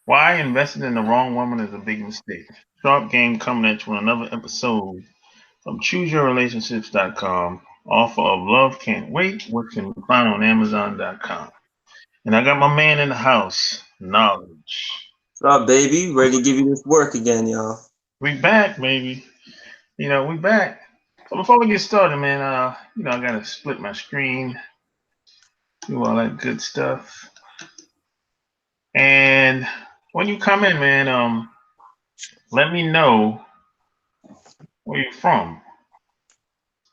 Why investing in the wrong woman is a big mistake. Sharp Game coming at you with another episode from ChooseYourRelationships.com. Offer of Love Can't Wait, which can be found on Amazon.com. And I got my man in the house, Knowledge. What's up, baby? Ready to give you this work again, y'all. We back, baby. We back. So before we get started, man, I gotta split my screen, do all that good stuff. And when you come in, man, let me know where you're from.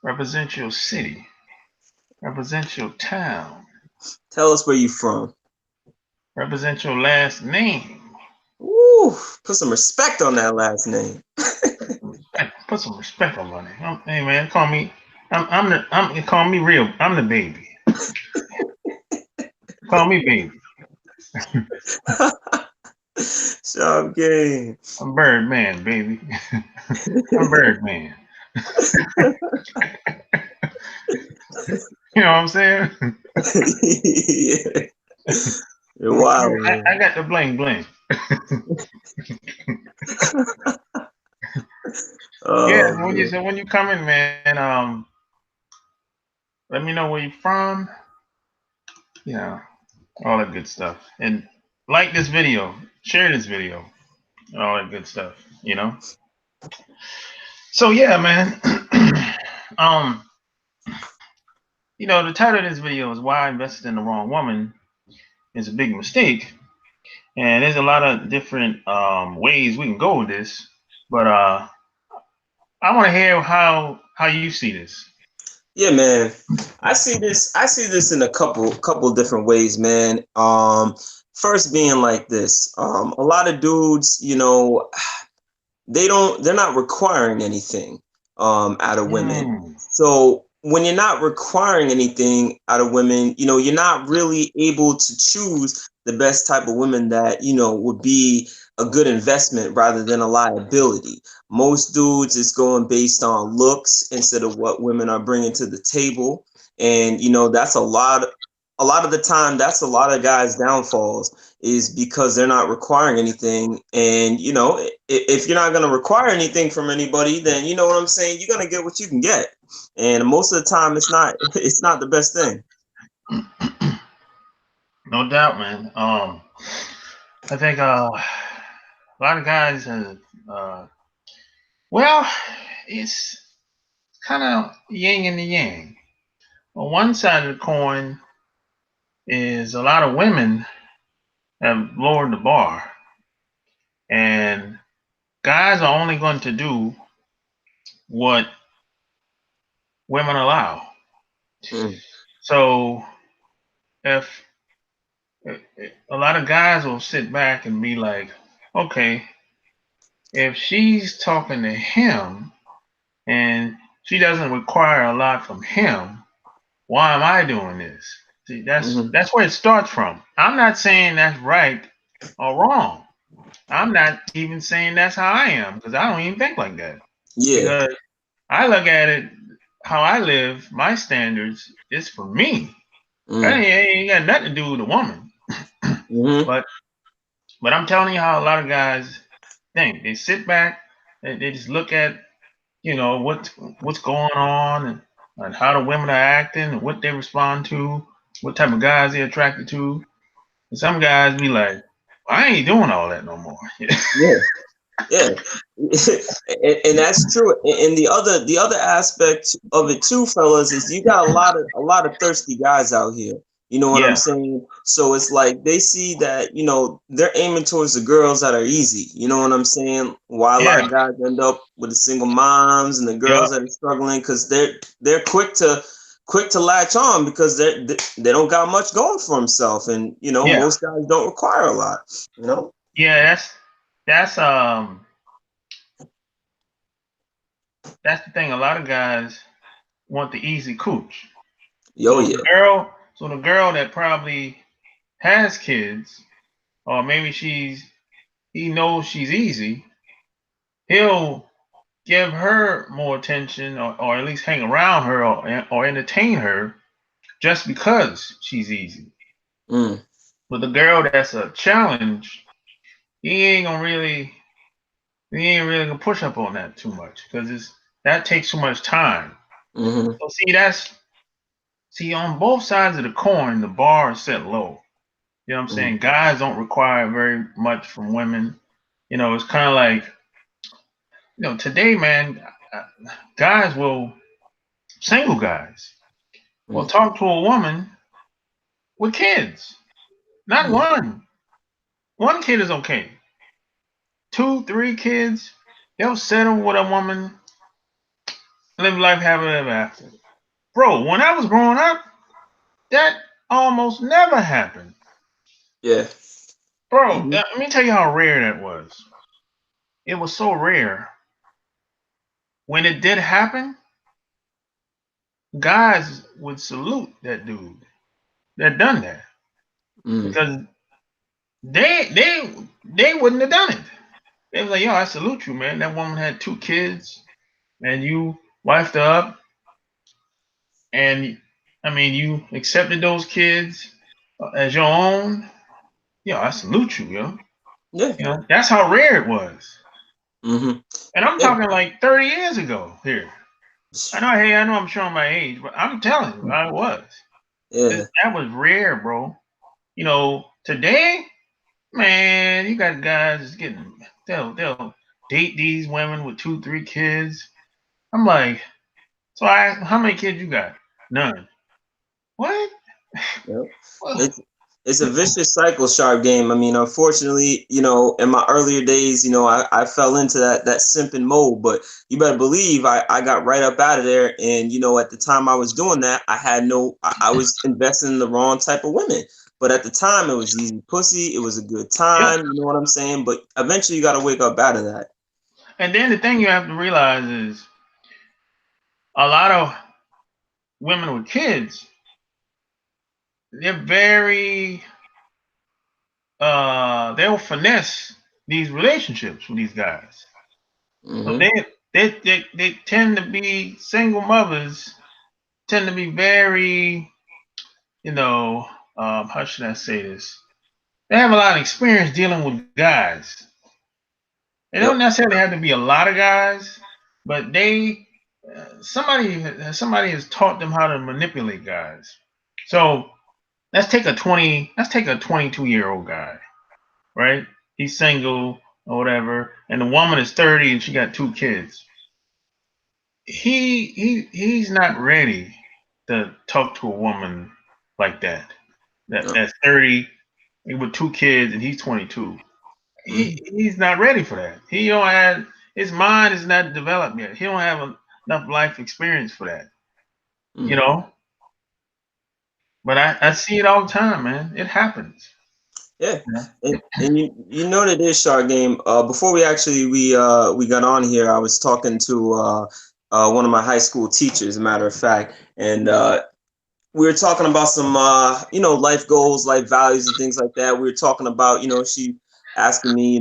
Represent your city. Represent your town. Tell us where you from. Represent your last name. Woo! Put some respect on that last name. Put some respect on my name. Hey man, call me. Call me real. I'm the baby. Call me baby. Sharp game. I'm Birdman, baby. I'm Birdman. You know what I'm saying? Yeah. You're wild, man. I got the bling bling. Yeah, Oh, man. when you come in, man, let me know where you're from. You know, all that good stuff. And like this video, share this video, and all that good stuff. So yeah, man. um, the title of this video is "Why I Invested in the Wrong Woman is a Big Mistake," and there's a lot of different ways we can go with this. But I want to hear how you see this. Yeah, man. I see this in a couple different ways, man. First being like this. A lot of dudes, they're not requiring anything out of women. Mm, So when you're not requiring anything out of women, you're not really able to choose the best type of women that would be a good investment rather than a liability. Most dudes is going based on looks instead of what women are bringing to the table, and that's a lot of the time that's a lot of guys downfalls is because they're not requiring anything. And if you're not going to require anything from anybody, then you know what I'm saying, you're going to get what you can get, and most of the time it's not the best thing. no doubt, man. I think a lot of guys have, well, it's kind of yin and the yang. On one side of the coin is a lot of women have lowered the bar, and guys are only going to do what women allow. Mm. So if a lot of guys will sit back and be like, okay, if she's talking to him and she doesn't require a lot from him, why am I doing this? See, Hmm. that's where it starts from. I'm not saying that's right or wrong. I'm not even saying that's how I am because I don't even think like that. Yeah. Because I look at it how I live, my standards is for me. That Mm. ain't got nothing to do with a woman. Hmm. But I'm telling you how a lot of guys think. They sit back, they just look at what's going on, and how the women are acting and what they respond to, what type of guys they're attracted to. And some guys be like, I ain't doing all that no more. Yeah. Yeah. And that's true. And the other aspect of it too, fellas, is you got a lot of thirsty guys out here. You know what I'm Yeah, saying? So it's like they see that, they're aiming towards the girls that are easy. You know what I'm saying? Why a lot yeah, of guys end up with the single moms and the yep, girls that are struggling because they're quick to latch on because they don't got much going for themselves, and yeah, most guys don't require a lot. You know? yeah. That's the thing. A lot of guys want the easy cooch. Yo, yeah. So the girl that probably has kids, or maybe he knows she's easy, he'll give her more attention, or at least hang around her, or entertain her just because she's easy. Mm. But the girl that's a challenge, he ain't really gonna push up on that too much because that takes too much time. Mm-hmm. So see on both sides of the coin, the bar is set low. You know what I'm Mm-hmm. saying? Guys don't require very much from women. It's kind of like today, man. uh, Guys single guys will talk to a woman with kids. Not Mm-hmm. one. One kid is okay. Two, three kids, they'll settle with a woman, live life happily ever after. Bro, when I was growing up, that almost never happened. Yeah. Bro, Mm-hmm. let me tell you how rare that was. It was so rare. When it did happen, guys would salute that dude that done that Mm-hmm. because they wouldn't have done it. They was like, yo, I salute you, man. That woman had two kids, and you wifed her up, and I mean, you accepted those kids as your own. Yo, I salute you, yo. Yeah. That's how rare it was. Mm-hmm. And I'm Yeah. talking like 30 years ago here. I know I'm showing my age, but I'm telling you, I was. Yeah. That was rare, bro. Today, man, you got guys getting they'll date these women with two, three kids. I'm like, how many kids you got? None. What? Yeah. Well, It's a vicious cycle, sharp game. I mean, unfortunately, in my earlier days, I fell into that simping mode, but you better believe I got right up out of there. And, at the time I was doing that, I was investing in the wrong type of women. But at the time, it was easy pussy. It was a good yep. time. You know what I'm saying? But eventually, you got to wake up out of that. And then the thing you have to realize is a lot of women with kids, they're very they'll finesse these relationships with these guys. So Mm-hmm. they tend to be single mothers, tend to be very, you know, how should I say this? They have a lot of experience dealing with guys. They don't Yep. necessarily have to be a lot of guys, but somebody has taught them how to manipulate guys. So let's take a 22-year-old guy, right? He's single or whatever, and the woman is 30 and she got two kids. He's not ready to talk to a woman like that. No. That's 30 with two kids and he's 22. Mm-hmm. He's not ready for that. He don't have his mind is not developed yet. He don't have enough life experience for that. You Mm-hmm. know. But I see it all the time, man. It happens. Yeah, You know? and you know that is shark game. Before we got on here, I was talking to one of my high school teachers, as a matter of fact, and we were talking about some life goals, life values, and things like that. We were talking about she asking me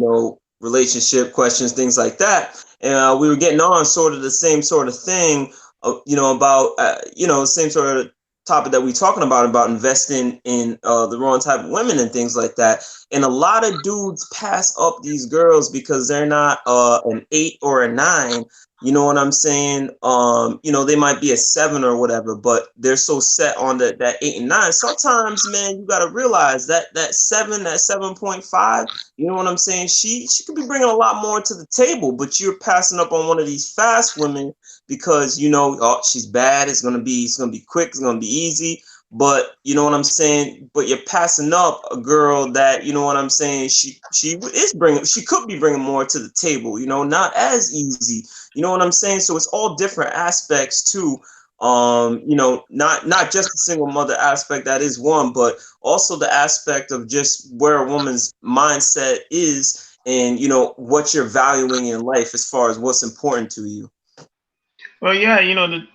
relationship questions, things like that, and we were getting on sort of the same sort of thing, about same sort of topic that we talking about investing in the wrong type of women and things like that. And a lot of dudes pass up these girls because they're not an 8 or a 9. You know what I'm saying? They might be a 7 or whatever, but they're so set on that 8 and 9. Sometimes, man, you gotta realize that 7, that 7.5. You know what I'm saying? She could be bringing a lot more to the table, but you're passing up on one of these fast women because oh, she's bad. It's gonna be quick. It's gonna be easy. But you know what I'm saying? But you're passing up a girl that you know what I'm saying. She could be bringing more to the table. Not as easy. You know what I'm saying? So it's all different aspects too. Not just the single mother aspect, that is one, but also the aspect of just where a woman's mindset is and what you're valuing in life as far as what's important to you. Well, yeah,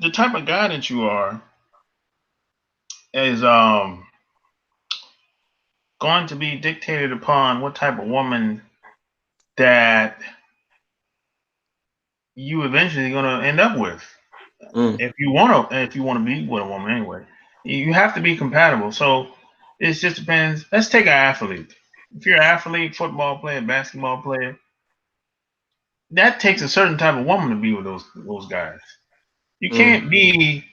the type of guy that you are is going to be dictated upon what type of woman that you eventually going to end up with. Mm, If you want to be with a woman anyway, you have to be compatible. So it just depends. Let's take an athlete. if you're an athlete, football player, basketball player, that takes a certain type of woman to be with those guys. You Mm, can't be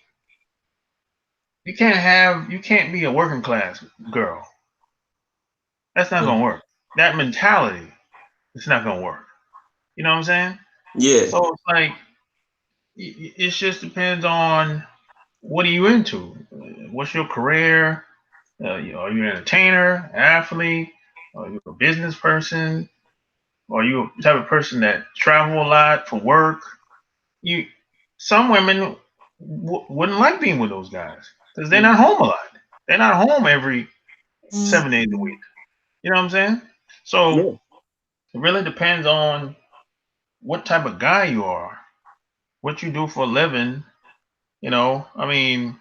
you can't be a working class girl. That's not mm. gonna work. That mentality, it's not gonna work. You know what I'm saying? Yeah. So it's like it just depends on what are you into. What's your career? Are you an entertainer, athlete? Are you a business person? Are you a type of person that travel a lot for work? You, some women wouldn't like being with those guys because they're Mm, not home a lot. They're not home every 7 days a week. You know what I'm saying? So yeah. it really depends on what type of guy you are, what you do for a living. I mean,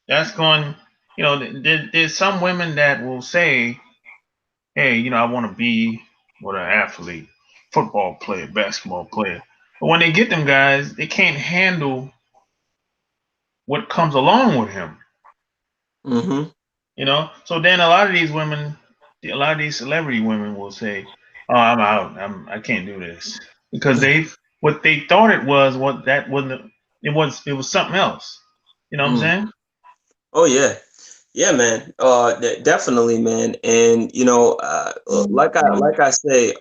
that's going. There's some women that will say, "Hey, I want to be with an athlete, football player, basketball player." But when they get them guys, they can't handle what comes along with him. Mm-hmm. So then a lot of these women, a lot of these celebrity women will say, "Oh, I'm out. I can't do this," because what they thought it was what that wasn't. It was something else. You know what I'm Mm. saying? Oh yeah. Yeah, man. Definitely, man. And like I say,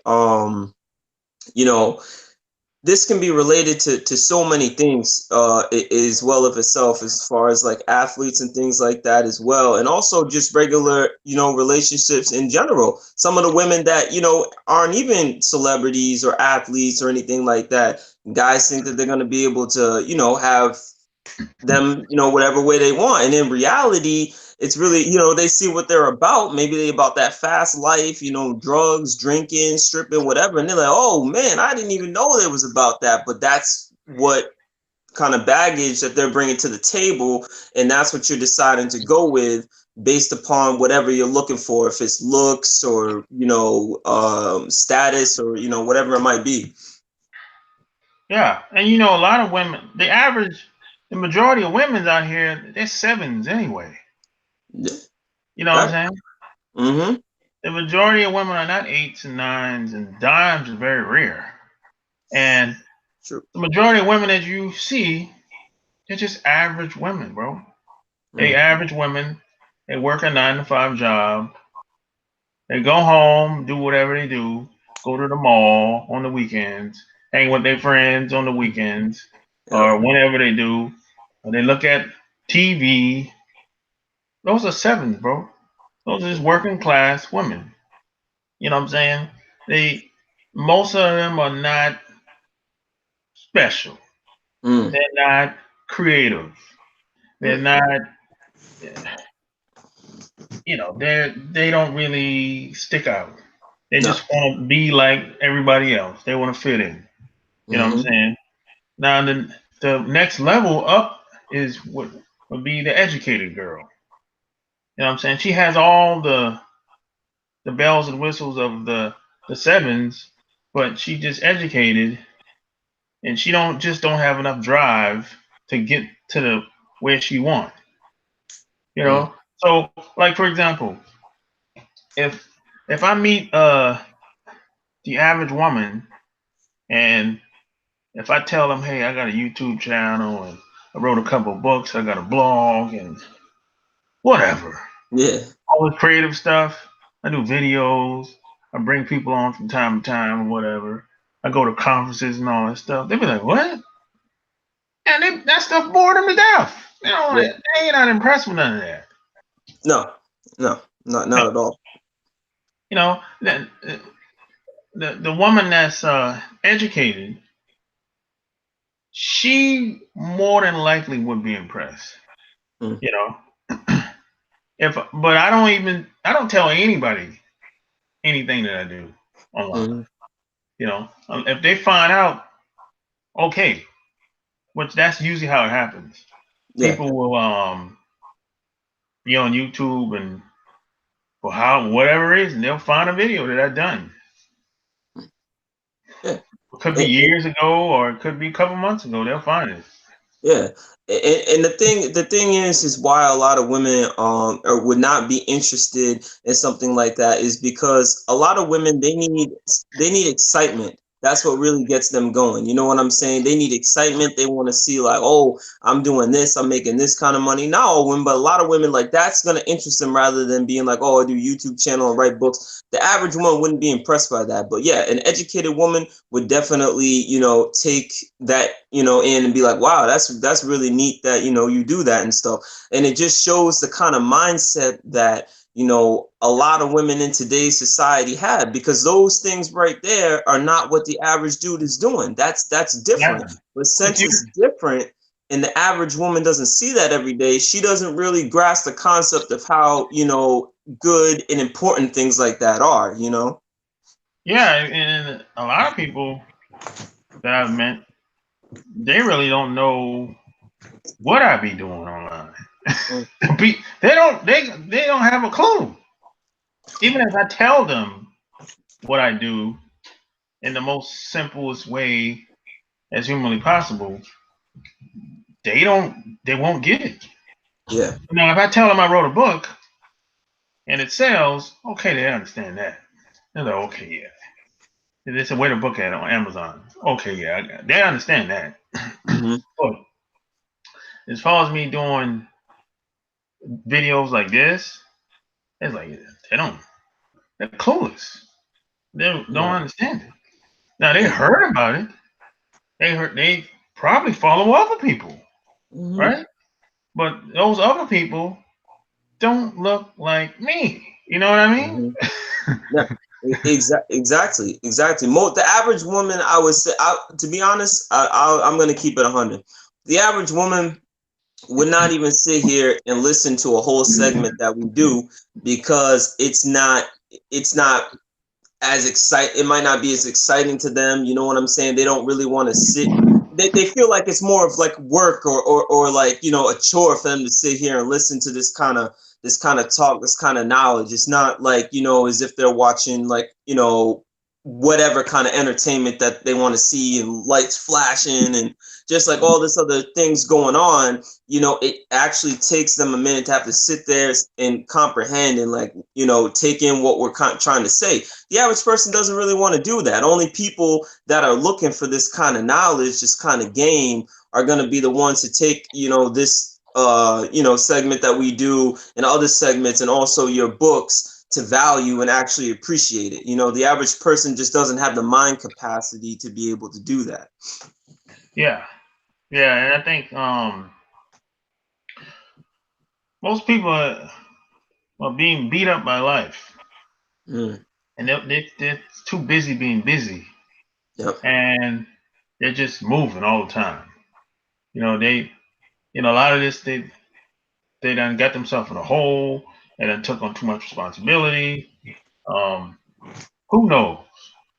you know, this can be related to so many things as well of itself, as far as like athletes and things like that as well, and also just regular relationships in general. Some of the women that aren't even celebrities or athletes or anything like that, guys think that they're going to be able to have them whatever way they want, and in reality it's really they see what they're about. Maybe they about that fast life, drugs, drinking, stripping, whatever, and they're like, oh man, I didn't even know it was about that. But that's what kind of baggage that they're bringing to the table, and that's what you're deciding to go with based upon whatever you're looking for, if it's looks or status or whatever it might be. Yeah, and a lot of women, the majority of women out here, they're sevens anyway. Yeah. You know what I'm Right. saying? Mm-hmm. The majority of women are not eights and nines, and dimes are very rare. And True. the majority of women that you see, they're just average women, bro. They Mm. average women. They work a 9 to 5 job. They go home, do whatever they do, go to the mall on the weekends, hang with their friends on the weekends, Yep. or whenever they do. Or they look at TV. Those are sevens, bro. Those are just working class women. You know what I'm saying? They Most of them are not special. Mm. They're not creative. They're Mm. not they don't really stick out. They No. just want to be like everybody else. They want to fit in. You know what I'm Mm-hmm. saying? Now the next level up is what would be the educated girl. You know what I'm saying? She has all the bells and whistles of the sevens, but she just educated, and she don't have enough drive to get to the where she want. You Mm. know? So like for example, if if I meet the average woman, and if I tell them, hey, I got a YouTube channel and I wrote a couple of books, I got a blog and whatever, Yeah. all the creative stuff, I do videos, I bring people on from time to time or whatever. I go to conferences and all that stuff. They be like, what? And that stuff bored them to death. Yeah. They ain't not impressed with none of that. No. No. Not at all. You know, the woman that's educated, she more than likely would be impressed. Mm. You know, but I don't tell anybody anything that I do online. Mm. If they find out, okay, which that's usually how it happens. Yeah. People will be on YouTube, and for how whatever reason they'll find a video that I've done. Yeah. It could be And, years ago or it could be a couple months ago. They'll find it. Yeah, and the thing is why a lot of women or would not be interested in something like that is because a lot of women they need excitement. That's what really gets them going. You know what I'm saying? They need excitement. They want to see like, oh, I'm doing this, I'm making this kind of money. Not all women, but a lot of women like that's gonna interest them rather than being like, oh, I do YouTube channel and write books. The average woman wouldn't be impressed by that. But yeah, an educated woman would definitely, take that, in and be like, wow, that's really neat that, you do that and stuff. And it just shows the kind of mindset that, a lot of women in today's society have, because those things right there are not what the average dude is doing. That's Yeah. different. But If since you, it's different and the average woman doesn't see that every day, she doesn't really grasp the concept of how, good and important things like that are. yeah, and a lot of people that I've met, they really don't know what I be doing online. Mm. They don't have a clue. Even if I tell them what I do in the most simplest way as humanly possible, they won't get it. Yeah. Now, if I tell them I wrote a book and it sells, okay, they understand that. They're like, okay, yeah. They said, where the book at on Amazon? Okay, yeah, they understand that. Hmm. But as far as me doing videos like this, it's like they're clueless. They don't Yeah. understand it. Now they Yeah. heard about it. They probably follow other people, Hmm. right? But those other people don't look like me. You know what I mean? Hmm. Yeah, exactly. The average woman, I would say, to be honest, I'm going to keep it 100. The average woman would not even sit here and listen to a whole segment that we do because it's not as exciting. It might not be as exciting to them. You know what I'm saying? They don't really want to sit. They feel like it's more of like work or like, a chore for them to sit here and listen to this kind of talk, this kind of knowledge. It's not like, as if they're watching like, whatever kind of entertainment that they want to see and lights flashing and just like all this other things going on. It actually takes them a minute to have to sit there and comprehend and like, take in what we're trying to say. The average person doesn't really want to do that. Only people that are looking for this kind of knowledge, this kind of game, are going to be the ones to take, this segment that we do and other segments and also your books to value and actually appreciate it. The average person just doesn't have the mind capacity to be able to do that. Yeah, yeah, and I think most people are being beat up by life, Mm. and they're too busy being busy, Yep. and they're just moving all the time. They, a lot of this they done got themselves in a hole and then took on too much responsibility. Um, who knows,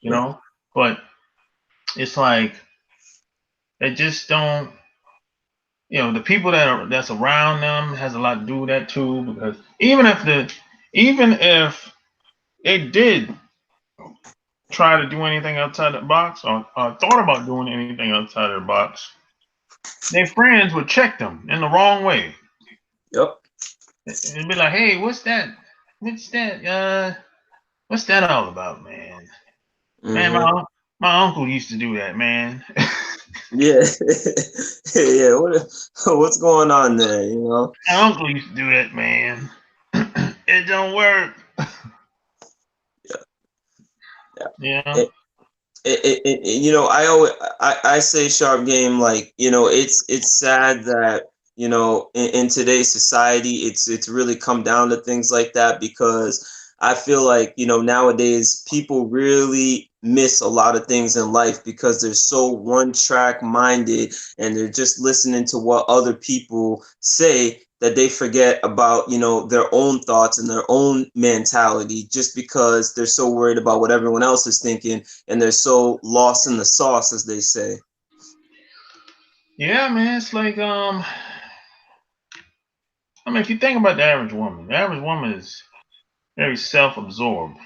you Yep. know? But it's like they just don't. The people that's around them has a lot to do with that too. Because even if they did try to do anything outside the box or thought about doing anything outside of the box, their friends would check them in the wrong way. Yep. It'd be like, hey, what's that? What's that? What's that all about, man? Man, Hmm. my uncle used to do that, man. Yeah. Yeah. What's going on there? My uncle used to do that, man. It don't work. Yeah. Yeah. I always I say sharp game, like, it's sad that, in today's society it's really come down to things like that, because I feel like, nowadays people really miss a lot of things in life because they're so one track minded and they're just listening to what other people say, that they forget about, their own thoughts and their own mentality, just because they're so worried about what everyone else is thinking, and they're so lost in the sauce, as they say. Yeah, man. It's like I mean, if you think about the average woman is very self-absorbed.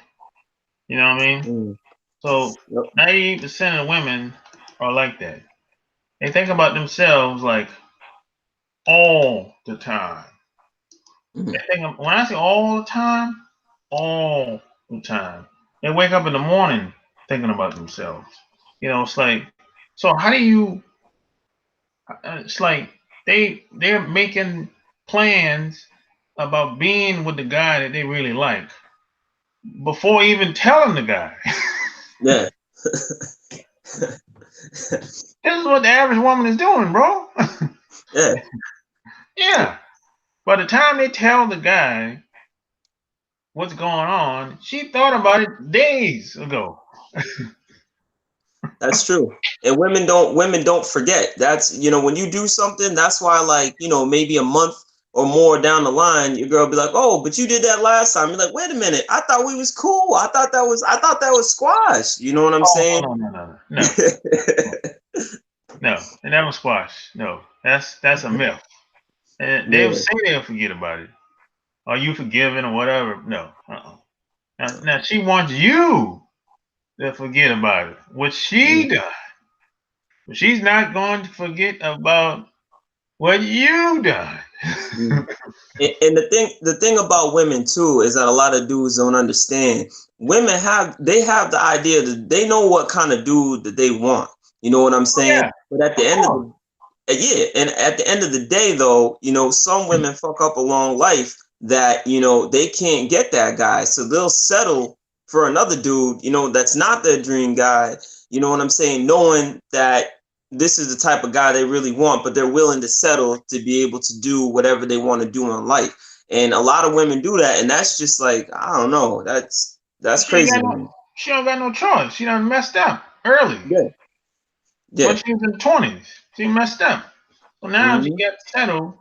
You know what I mean? Mm. So Yep. 98% of women are like that. They think about themselves like all the time. Mhm. When I say all the time, all the time, they wake up in the morning thinking about themselves. It's like, so how do you? It's like they're making plans about being with the guy that they really like before even telling the guy. Yeah. This is what the average woman is doing, bro. Yeah. Yeah. By the time they tell the guy what's going on, she thought about it days ago. That's true. And women don't forget. That's, when you do something, that's why, like, maybe a month or more down the line, your girl be like, "Oh, but you did that last time." You're like, "Wait a minute. I thought we was cool. I thought that was squash." You know what I'm Oh, saying? no, no, no, no, no, no. They never squash. No, that's a myth. And they'll Yeah. say they'll forget about it. Are you forgiven or whatever? No. Now she wants you to forget about it, what she done. But she's not going to forget about what you done. Mhm. And the thing about women too is that a lot of dudes don't understand. Women have the idea that they know what kind of dude that they want. You know what I'm Oh saying? yeah, But at the of end of course. the yeah, and at the end of the day, though, some women fuck up a long life that they can't get that guy, so they'll settle for another dude, that's not their dream guy. You know what I'm saying? Knowing that this is the type of guy they really want, but they're willing to settle to be able to do whatever they want to do in life. And a lot of women do that, and that's just like, I don't know, that's She ain't crazy got to no. me. She don't got no choice. She done messed up early Yeah, when yeah. she was in the 20s. She messed up. So now she Hmm. got settled.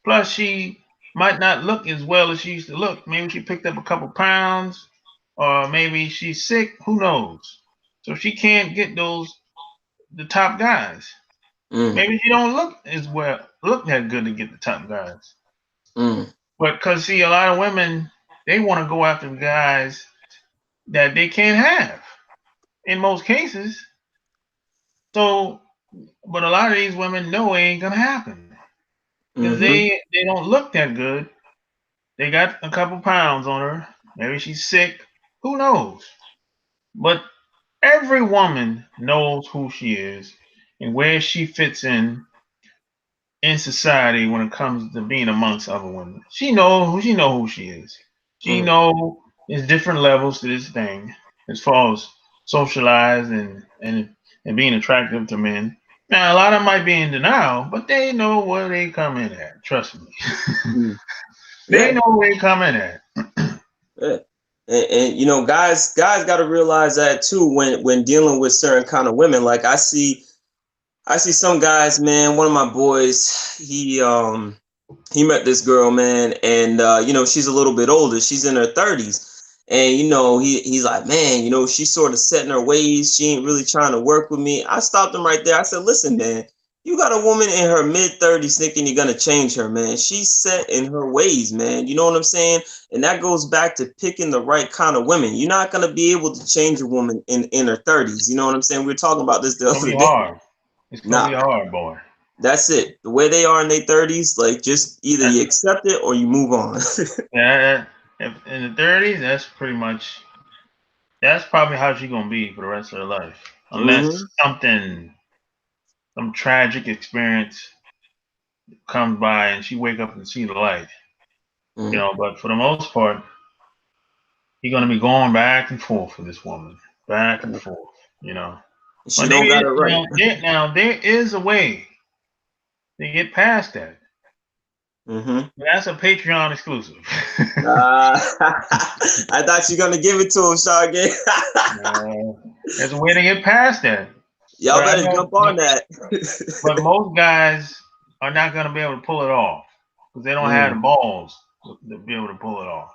Plus, she might not look as well as she used to look. Maybe she picked up a couple pounds, or maybe she's sick. Who knows? So she can't get the top guys. Mm, Maybe she don't look that good to get the top guys. mm, But because see, a lot of women they want to go after the guys that they can't have in most cases. So, but a lot of these women know it ain't gonna happen because hmm. they don't look that good. They got a couple pounds on her. Maybe she's sick. Who knows? But every woman knows who she is and where she fits in society when it comes to being amongst other women. She know who she is. She Mm. know there's different levels to this thing as far as socialized and being attractive to men. Now a lot of them might be in denial, but they know where they come in at. Trust me. Mm. They Yeah, know where they come in at. yeah. And guys got to realize that too when dealing with certain kind of women. Like I see some guys, man. One of my boys, he met this girl, man, and she's a little bit older. She's in her 30s. And he's like, man, she's sort of set in her ways. She ain't really trying to work with me. I stopped him right there. I said, listen, man, you got a woman in her mid 30s thinking you're gonna change her, man. She's set in her ways, man. You know what I'm saying? And that goes back to picking the right kind of women. You're not gonna be able to change a woman in her 30s. You know what I'm saying? We were talking about this the It's gonna other be day. hard. It's gonna Nah, be hard, boy. that's it. The way they are in their 30s, like, just either Uh, you accept it or you move on. Yeah, if in the 30s, that's probably how she's gonna be for the rest of her life, unless Hmm. some tragic experience comes by and she wake up and see the light. Hmm. But for the most part, you're gonna be going back and forth with this woman, back and forth. You know, She but don't got it right. there is a way to get past that. Hmm. That's a Patreon exclusive. I thought you were gonna give it to him, Shargay. There's a way to get past that. Y'all But I better know, jump on that. but most guys are not going to be able to pull it off because they don't have the Mm, balls to be able to pull it off.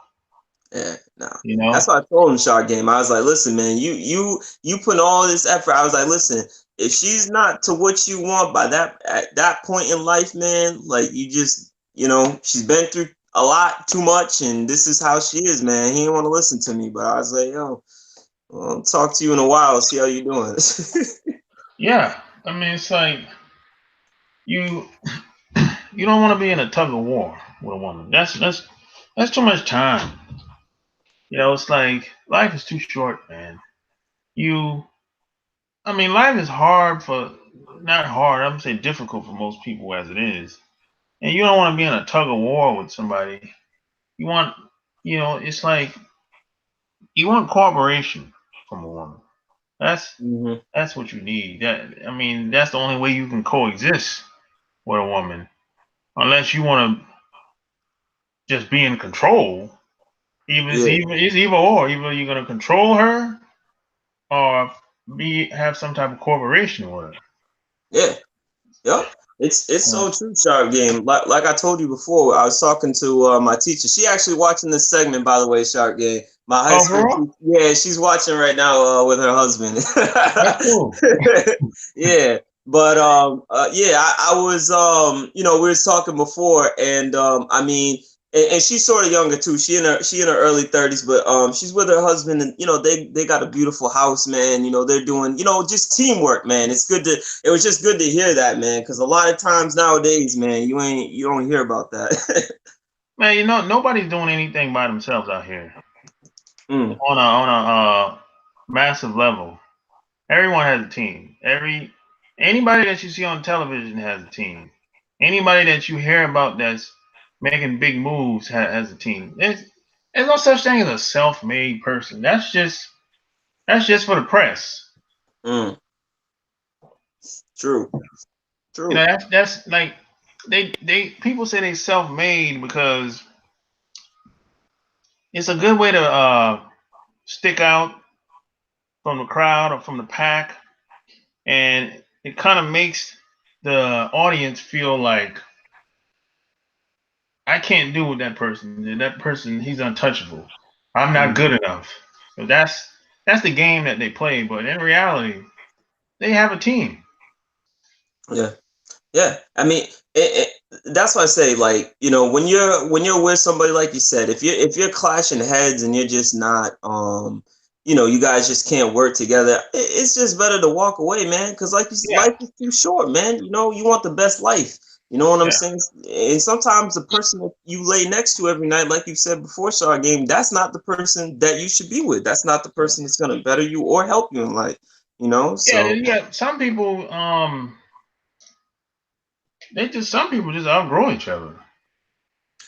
yeah, no. You That's know? why I told him, Shark Game. I was like, listen, man, you putting all this effort. I was like, listen, if she's not to what you want by that at that point in life, man, like, you just, she's been through a lot too much, and this is how she is, man. He didn't want to listen to me, but I was like, yo, I'll talk to you in a while, see how you doing. Yeah. I mean, it's like you you don't want to be in a tug of war with a woman. That's too much time. It's like life is too short, man. You, I mean, life is hard for not hard. I'm saying difficult for most people as it is, and you don't want to be in a tug of war with somebody. You want, it's like you want cooperation from a woman. That's Hmm. that's what you need. That I mean, that's the only way you can coexist with a woman, unless you want to just be in control. Yeah, It's either or. Either you're gonna control her or be have some type of cooperation with her. yeah. Yep. It's Uh, so true, Sharp Game. Like I told you before, I was talking to my teacher. She actually watching this segment, by the way, Sharp Game. My high oh, school for teacher. Yeah, she's watching right now with her husband. that's cool. Yeah. But yeah, I was we was talking before, and I mean, and she's sort of younger too. She in her early 30s, but she's with her husband, and they got a beautiful house, man. They're doing just teamwork, man. It was just good to hear that, man, because a lot of times nowadays, man, you don't hear about that. Man, nobody's doing anything by themselves out here Mm, on a massive level. Everyone has a team. Anybody that you see on television has a team. Anybody that you hear about that's making big moves has a team. There's no such thing as a self-made person. That's just for the press. mm, true, true. That's like they people say they self-made because it's a good way to stick out from the crowd or from the pack, and it kind of makes the audience feel like I can't do with that person. That person, he's untouchable. I'm not Mm, good enough. So that's the game that they play. But in reality, they have a team. yeah. Yeah, I mean, that's why I say, like, when you're with somebody, like you said, if you're clashing heads and you're just not, you guys just can't work together. It's just better to walk away, man. Because Yeah, life is too short, man. You want the best life. You know what I'm yeah, saying? And sometimes the person that you lay next to every night, like you said before, Shar Game, that's not the person that you should be with. That's not the person that's gonna better you or help you in life. yeah. So Yeah. Some people, some people just outgrow each other.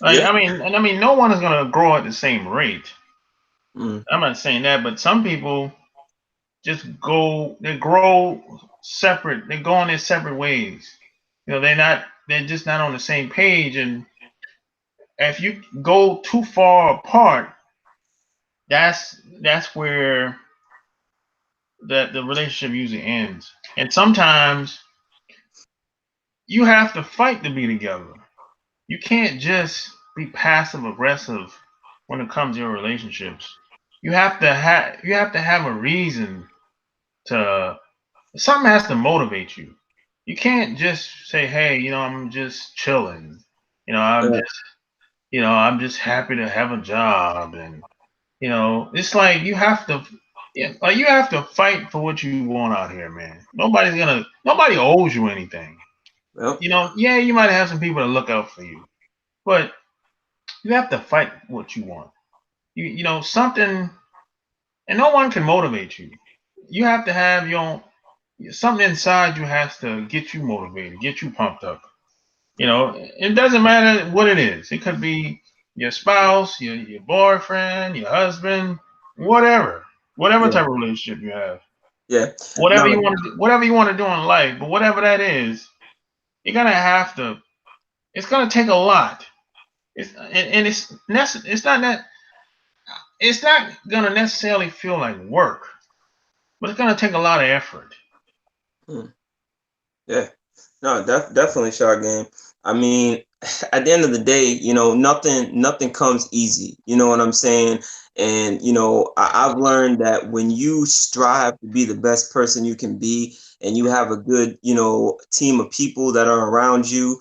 Like yeah. I mean, no one is gonna grow at the same rate. Mm, I'm not saying that, but some people they grow separate. They go on their separate ways. They're just not on the same page. And if you go too far apart, that's where the relationship usually ends. And sometimes you have to fight to be together. You can't just be passive aggressive when it comes to your relationships. You have to have a reason to something has to motivate you. You can't just say, "Hey, I'm just chilling. You know, I'm yeah, just, I'm just happy to have a job." And it's like you have to fight for what you want out here, man. Nobody owes you anything. well, Yeah, you might have some people that look out for you, but you have to fight what you want. Something, and no one can motivate you. You have to have something inside you has to get you motivated, get you pumped up. It doesn't matter what it is. It could be your spouse, your boyfriend, your husband, whatever yeah, type of relationship you have, yeah. whatever you No, want to do, whatever you want to do in life. But whatever that is, you're gonna have to. It's gonna take a lot. And it's not that it's not gonna necessarily feel like work, but it's gonna take a lot of effort. hmm, yeah. No, definitely Shark Game. I mean, at the end of the day, nothing comes easy. You know what I'm saying? And I've learned that when you strive to be the best person you can be, and you have a good, team of people that are around you,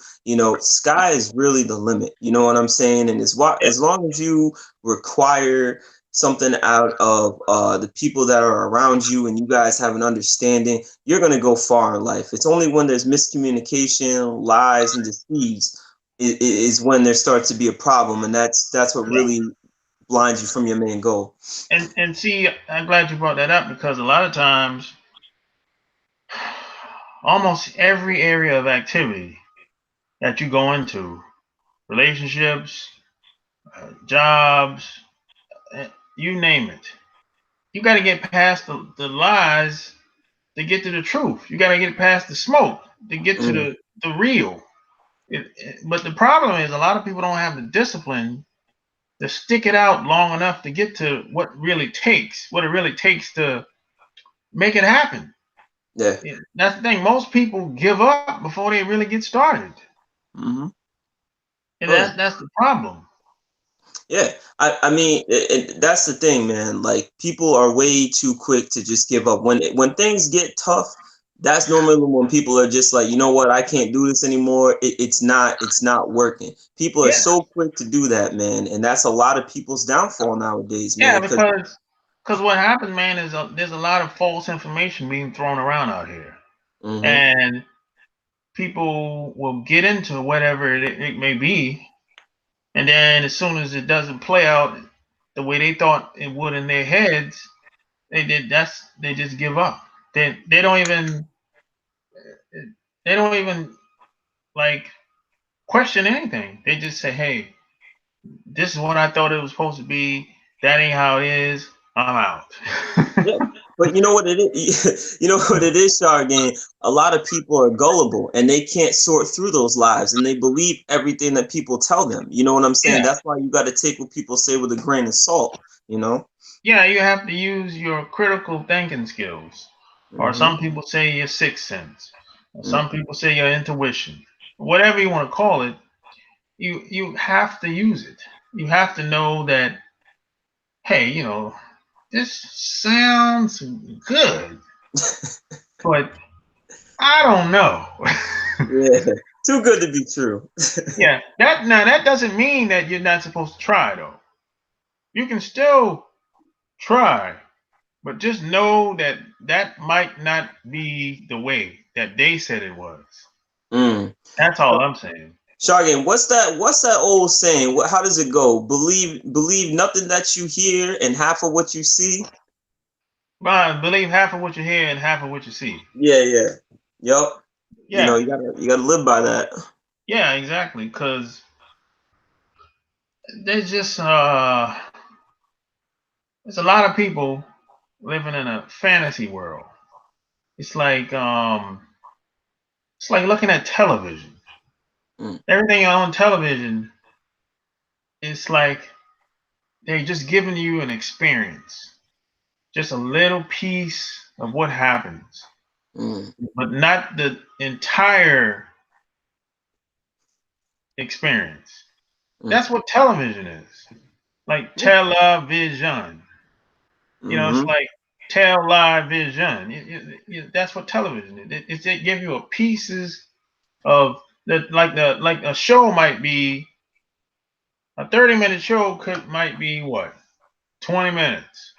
sky is really the limit. You know what I'm saying? And Yeah, as long as you require something out of the people that are around you, and you guys have an understanding, you're going to go far in life. It's only when there's miscommunication, lies, and deceives is when there starts to be a problem, and that's what Yeah. really blinds you from your main goal. And see, I'm glad you brought that up because a lot of times, almost every area of activity that you go into, relationships, jobs, you name it, you got to get past the lies to get to the truth. You got to get past the smoke to get to Mm, the real. But the problem is a lot of people don't have the discipline to stick it out long enough to get to what it really takes to make it happen. yeah. That's the thing. Most people give up before they really get started, Hmm. and Oh, yeah. that's the problem. Yeah, I mean, that's the thing, man. Like people are way too quick to just give up when things get tough. That's normally when people are just like, you know what, I can't do this anymore. It's not working. People are Yeah, so quick to do that, man, and that's a lot of people's downfall nowadays, yeah, man. Because because what happens, man, is there's a lot of false information being thrown around out here, hmm and people will get into whatever it may be, and then as soon as it doesn't play out the way they thought it would in their heads, they just give up. They don't even they don't even like question anything. They just say, "Hey, this is what I thought it was supposed to be. That ain't how it is. I'm out." yeah, but you know what it is, you know what it is, Shargan. A lot of people are gullible and they can't sort through those lies, and they believe everything that people tell them. You know what I'm saying? Yeah, That's why you got to take what people say with a grain of salt. You know. yeah. You have to use your critical thinking skills, or Hmm. some people say your sixth sense, or Mm. some people say your intuition. Whatever you want to call it, you have to use it. You have to know that, hey, this sounds good, but I don't know. Yeah, too good to be true. Yeah, that doesn't mean that you're not supposed to try though. You can still try, but just know that that might not be the way that they said it was. Mm. That's all I'm saying. Shargan, what's that old saying? How does it go? Believe nothing that you hear and half of what you see. But believe half of what you hear and half of what you see. Yeah, yeah, yup. You know, Yeah, you gotta live by that. yeah, exactly. Because there's just there's a lot of people living in a fantasy world. It's like um, it's like looking at television. Mm, Everything on television, it's like they're just giving you an experience, just a little piece of what happens, mm, but not the entire experience. mm, That's what television is. Like yeah. television. It's Mm-hmm. like television. That's what television is. It give you a pieces of like a show might be a 30-minute show might be what 20 minutes.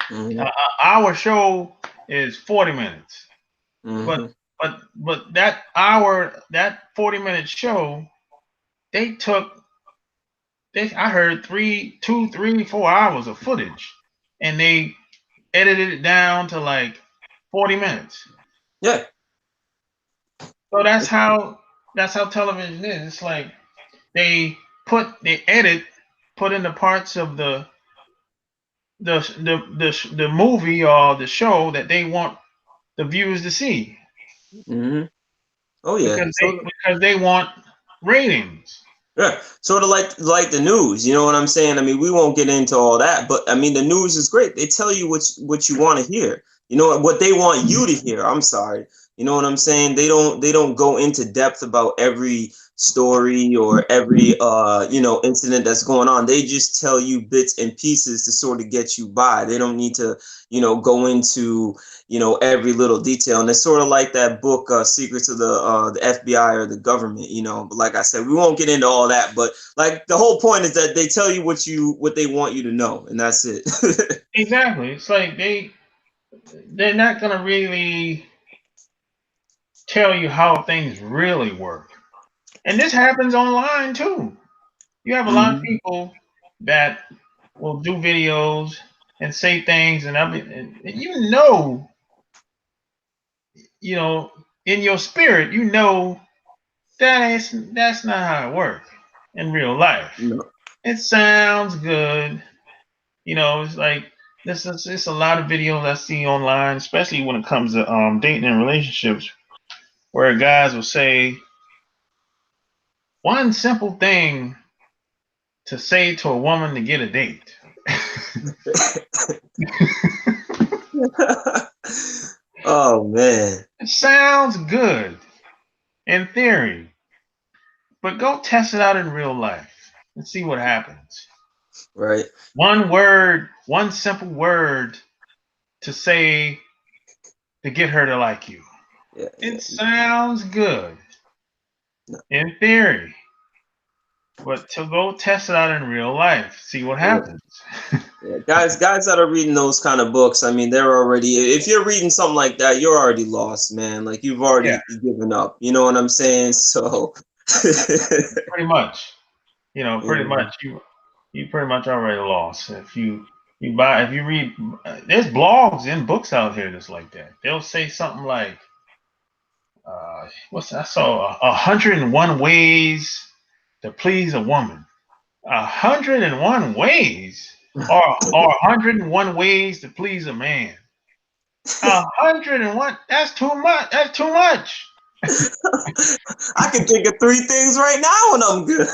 Mm-hmm. Our show is 40 minutes. But Mm-hmm. that 40-minute show, they took I heard 4 hours of footage, and they edited it down to like 40 minutes. Yeah. So that's how television is. It's like they edit, put in the parts of the movie or the show that they want the viewers to see Mm-hmm. Oh yeah. because they want ratings. Yeah, sort of like the news. You know what I'm saying? I mean, we won't get into all that, but I mean, the news is great. They tell you what you want to hear. You know what they want you to hear. I'm sorry. You know what I'm saying? They don't go into depth about every story or every incident that's going on. They just tell you bits and pieces to sort of get you by. They don't need to go into every little detail. And it's sort of like that book, Secrets of the FBI or the government. But like I said, we won't get into all that, but like the whole point is that they tell you what they want you to know, and that's it. Exactly. It's like they're not gonna really tell you how things really work. And this happens online too. You have a lot of Mm-hmm. people that will do videos and say things, and you know, in your spirit, you know that's not how it works in real life. No. It sounds good, you know. It's like this is it's a lot of videos I see online, especially when it comes to dating and relationships, where guys will say one simple thing to say to a woman to get a date. Oh man. It sounds good in theory, but go test it out in real life and see what happens. Right. One word, one simple word to say to get her to like you. Yeah. It Yeah. sounds good No, in theory, but to go test it out in real life, see what yeah. happens. Yeah. Guys that are reading those kind of books, I mean, they're already. If you're reading something like that, you're already lost, man. Like you've Yeah, already given up. You know what I'm saying? So. pretty much. Pretty Yeah. much you pretty much already lost. If you read, there's blogs and books out here that's like that. They'll say something like, I saw 101 ways to please a woman. 101 ways, or 101 ways to please a man. 101. That's too much. That's too much. I can think of three things right now and I'm good.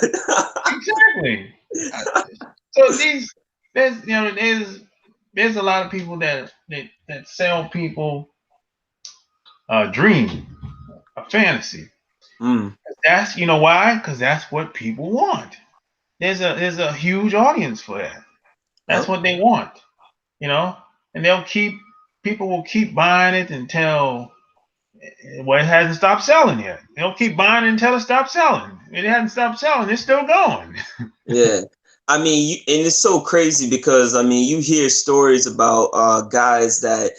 Exactly. Uh, So there's a lot of people that sell people a dream, a fantasy. Mm. That's why? Because that's what people want. There's a huge audience for that. That's Yep. what they want. You know, and people will keep buying it until well, it hasn't stopped selling yet. They'll keep buying it until it stops selling. It hasn't stopped selling. It's still going. Yeah. I mean, and it's so crazy because I mean, you hear stories about guys that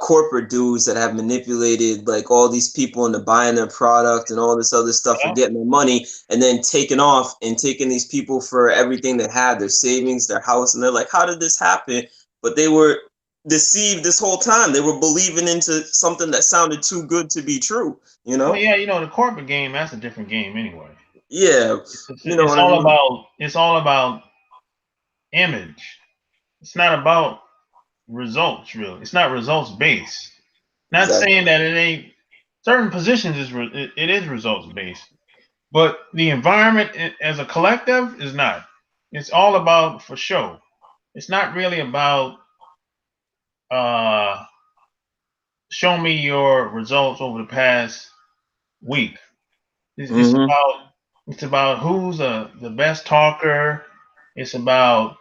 corporate dudes that have manipulated like all these people into buying their product and all this other stuff for Yeah. getting their money, and then taking off and taking these people for everything they had, their savings, their house, and they're like, "How did this happen?" But they were deceived this whole time. They were believing into something that sounded too good to be true. You Well, know? yeah, the corporate game, that's a different game anyway. Yeah. You know It's what I all mean? about image. It's not about results, really. It's not results based. Not Exactly. saying that it ain't certain positions it is results based, but the environment as a collective is not. It's all about for show. It's not really about uh, show me your results over the past week. It's, it's Mm-hmm. about it's about who's the best talker. It's about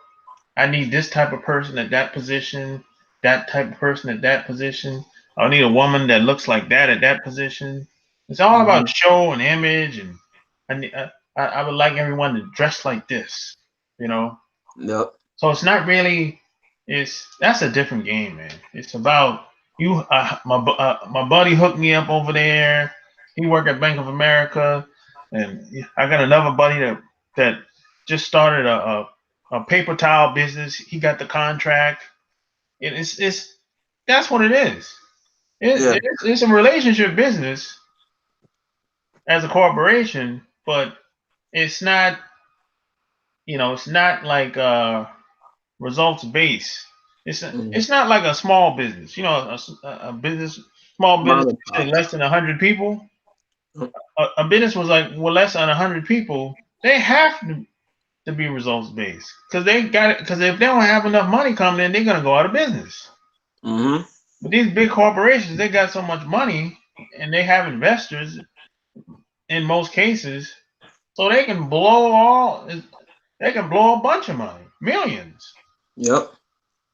I need this type of person at that position, that type of person at that position. I need a woman that looks like that at that position. It's all Mm-hmm. about show and image, and I would like everyone to dress like this, you know. Yep. So it's not really. It's that's a different game, man. It's about you. My buddy hooked me up over there. He worked at Bank of America, and I got another buddy that just started a paper towel business. He got the contract. It's that's what it is. Yeah. It's a relationship business as a corporation, but it's not. It's not like results based. Mm. It's not like a small business. A business, small business, Mom and say pop. less than 100 people. A business was like less than 100 people. They have to be results based because they got it. Because if they don't have enough money coming in, they're gonna go out of business. Mm-hmm. But these big corporations, they got so much money and they have investors in most cases, so they can blow a bunch of money, millions. Yep.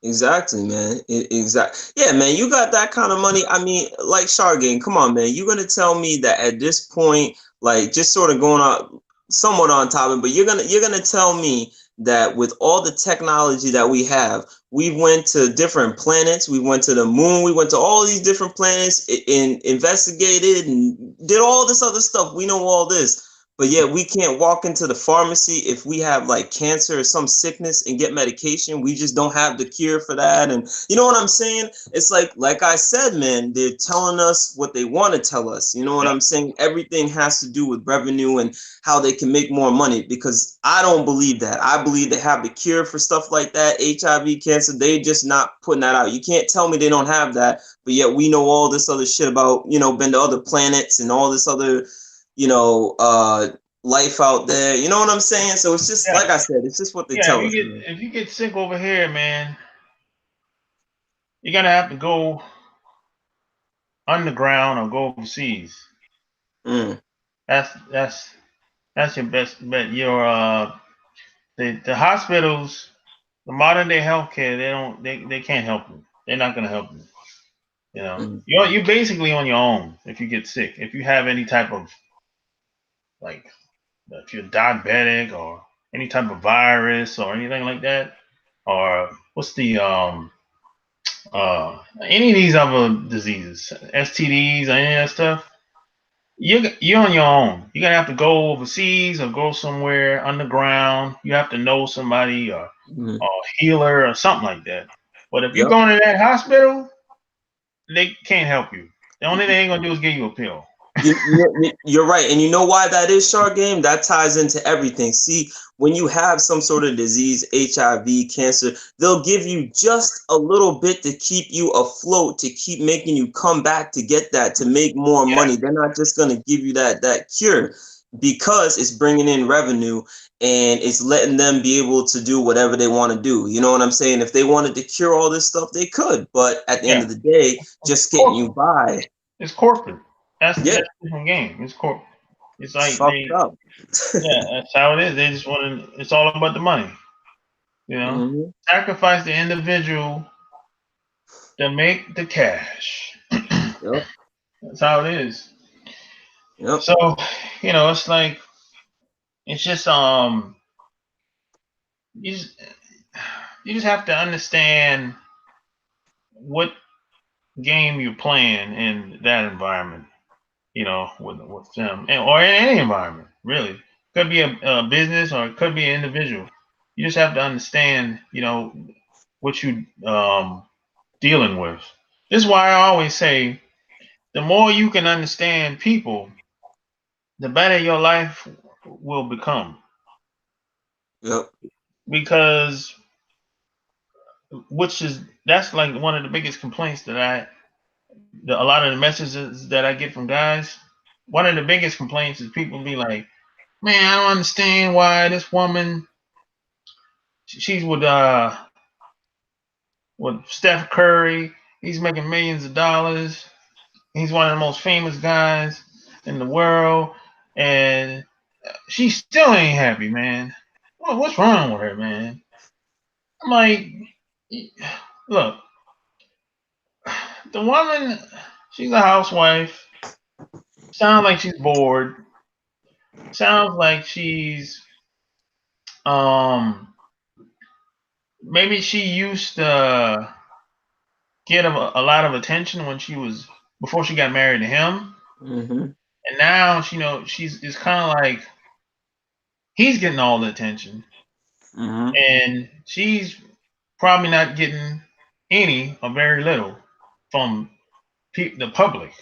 Exactly, man. Yeah, man. You got that kind of money. I mean, like Shargane, come on, man. You're gonna tell me that at this point, like, just sort of going on somewhat on topic, but you're gonna tell me that with all the technology that we have, we went to different planets, we went to the moon, we went to all these different planets and investigated and did all this other stuff. We know all this, but yet we can't walk into the pharmacy if we have like cancer or some sickness and get medication. We just don't have the cure for that. And you know what I'm saying? It's like I said, man, they're telling us what they want to tell us. You know what Yep. I'm saying? Everything has to do with revenue and how they can make more money, because I don't believe that. I believe they have the cure for stuff like that, HIV, cancer. They just not putting that out. You can't tell me they don't have that, but yet we know all this other shit about, been to other planets and all this other, life out there. You know what I'm saying? So it's just Yeah. like I said, it's just what they Yeah. tell us. If you get sick over here, man, you're gonna have to go underground or go overseas. Mm. That's your best bet. The hospitals, the modern day healthcare, they can't help you. They're not gonna help you. Mm. You're basically on your own if you get sick. If you have any type of, like, if you're diabetic or any type of virus or anything like that, or what's the any of these other diseases, STDs or any of that stuff, you're on your own. You're gonna have to go overseas or go somewhere underground. You have to know somebody Mm. or a healer or something like that. But if you Yep. go into that hospital, they can't help you. The only thing they're gonna do is give you a pill. You're right. And you know why that is, Shark Game? That ties into everything. See, when you have some sort of disease, HIV, cancer, they'll give you just a little bit to keep you afloat, to keep making you come back to get that, to make more Yeah, money. They're not just going to give you that cure, because it's bringing in revenue and it's letting them be able to do whatever they want to do. You know what I'm saying? If they wanted to cure all this stuff, they could. But at the end yeah. of the day, It's just getting you corporate. by. It's corporate. Yeah, That's a different game. It's corporate. It's it's like fucked up. yeah, that's how it is. They just want to. It's all about the money. Hmm. Sacrifice the individual to make the cash. Yep. That's how it is. Yep. So, it's like, it's just you just you just have to understand what game you're playing in that environment. With them, or in any environment, really. Could be a business or it could be an individual. You just have to understand, what you dealing with. This is why I always say, the more you can understand people, the better your life will become. Yep. Because that's like one of the biggest complaints a lot of the messages that I get from guys. One of the biggest complaints is people be like, "Man, I don't understand why this woman, she's with Steph Curry. He's making millions of dollars. He's one of the most famous guys in the world, and she still ain't happy, man. What's wrong with her, man?" I'm like, look, the woman, she's a housewife. Sounds like she's bored. Sounds like she's um maybe she used to get a lot of attention when she was before she got married to him, Hmm. and now she's it's kind of like he's getting all the attention, Hmm. and she's probably not getting any or very little from the public.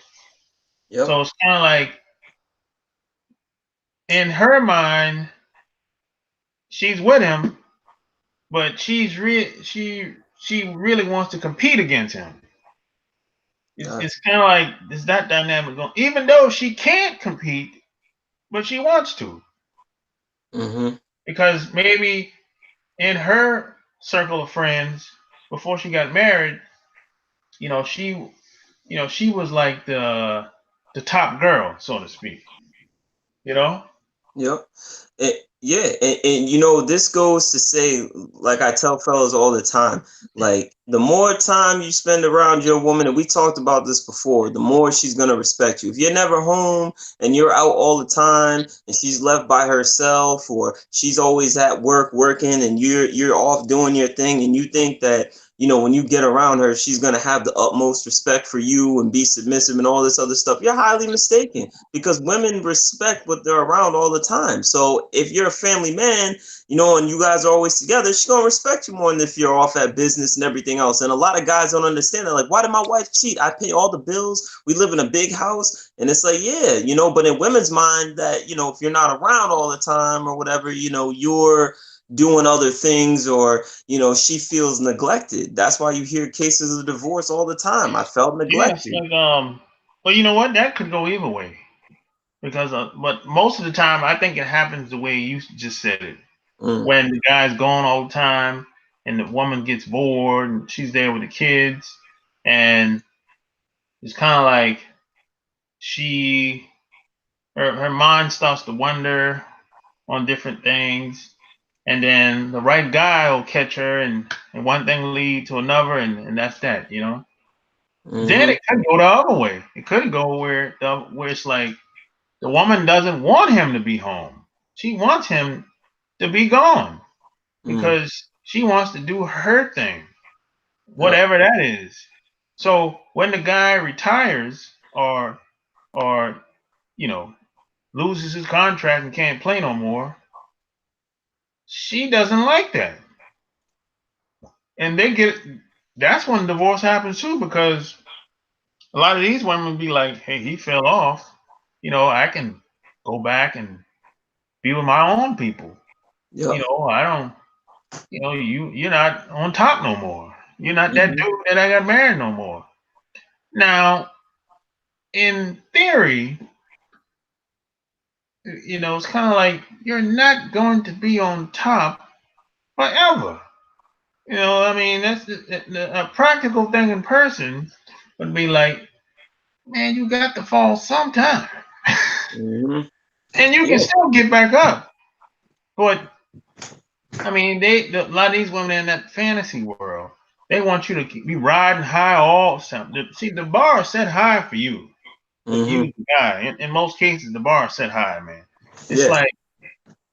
Yep. So it's kind of like, in her mind, she's with him, but she really wants to compete against him. It's Gotcha. kind of like, is that dynamic going? Even though she can't compete, but she wants to, Hmm. because maybe in her circle of friends before she got married, you know, she she was like the top girl, so to speak. You know? Yep. Yeah, and you know, this goes to say, like I tell fellas all the time, like the more time you spend around your woman, and we talked about this before, the more she's gonna respect you. If you're never home and you're out all the time and she's left by herself, or she's always at work working and you're off doing your thing, and you think that, you know, when you get around her, she's gonna have the utmost respect for you and be submissive and all this other stuff, you're highly mistaken, because women respect what they're around all the time. So if you're a family man, you know, and you guys are always together, she's gonna respect you more than if you're off at business and everything else. And a lot of guys don't understand that. Like, why did my wife cheat? I pay all the bills. We live in a big house. And it's like, yeah, you know, but in women's mind that, you know, if you're not around all the time or whatever, you know, you're doing other things, or you know, she feels neglected. That's why you hear cases of divorce all the time. I felt Yes, neglected. like but you know what? That could go either way because but most of the time I think it happens the way you just said it. Mm, When the guy's gone all the time and the woman gets bored and she's there with the kids and it's kind of like she her mind starts to wander on different things and then the right guy will catch her and one thing lead to another and that's that, you know. Then mm-hmm, it could go the other way. It could go where it's like the woman doesn't want him to be home. She wants him to be gone mm, because she wants to do her thing, yep, whatever that is. So when the guy retires or you know loses his contract and can't play no more, she doesn't like that, and they get that's when divorce happens too because a lot of these women be like, "Hey, he fell off. You know, I can go back and be with my own people. You yep, know, I don't. You know, you're not on top no more. You're not that mm-hmm, dude that I got married no more." Now, in theory, you know, it's kind of like you're not going to be on top forever. You know, I mean, that's a practical thing in person would be like, man, you got to fall sometime, mm-hmm, and you can yeah, still get back up. But I mean, a lot of these women in that fantasy world, they want you to be riding high all something. See, the bar is set high for you, for mm-hmm, you, the guy. In most cases, the bar is set high, man. It's yeah, like